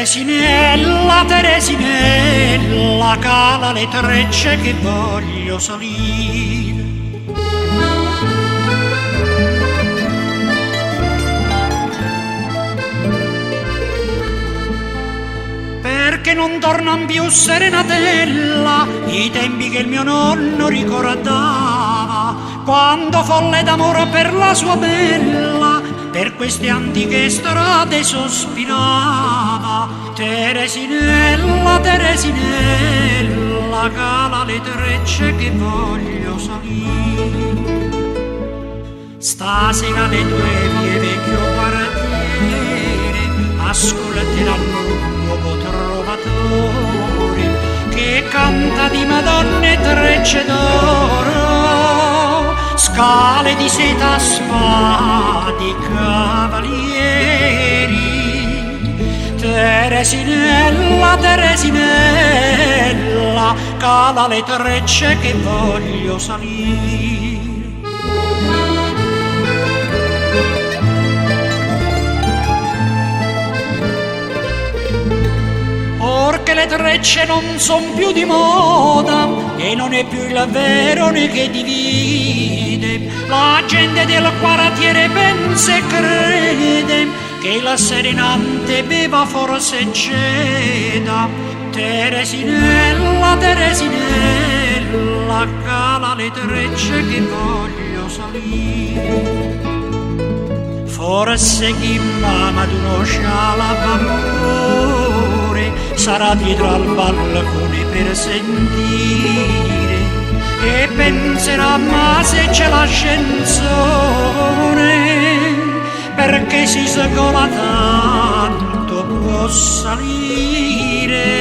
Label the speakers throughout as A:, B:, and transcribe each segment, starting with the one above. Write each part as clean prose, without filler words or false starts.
A: Teresinella, Teresinella, cala le trecce che voglio salire. Perché non tornan più serenatella i tempi che il mio nonno ricordava, quando folle d'amore per la sua bella, per queste antiche strade sospirava. Teresinella, Teresinella, cala le trecce che voglio salire. Stasera le tue vie vecchio quartiere ascolteranno un nuovo trovatore che canta di Madonne trecce d'oro, scale di seta, spadi, cavalieri. Teresinella, Teresinella, cala le trecce che voglio salire. Or che le trecce non son più di moda e non è più il vero né che divide, la gente del quartiere pensa e crede che la serenante beva forse ceda. Teresinella, Teresinella, cala le trecce che voglio salire. Forse chi mamma d'uno sciala d'amore sarà dietro al balcone per sentire e penserà: ma se c'è l'ascensore, perché si sgola tanto può salire.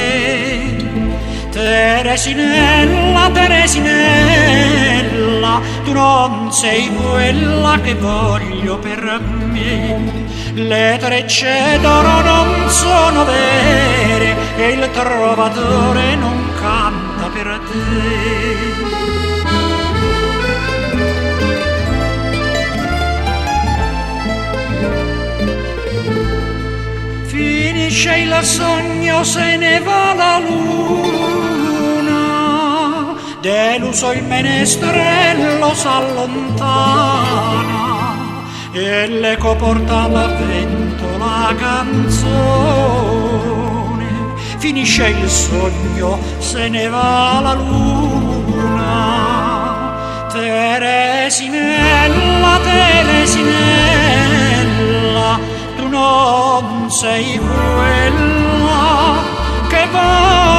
A: Teresinella, Teresinella, tu non sei quella che voglio per me. Le trecce d'oro non sono vere e il trovatore non canta per te. Finisce il sogno, se ne va la luna, deluso il menestrello s'allontana e l'eco porta al vento la canzone. Finisce il sogno, se ne va la luna. Teresinella, Teresinella, tu non sei quella che va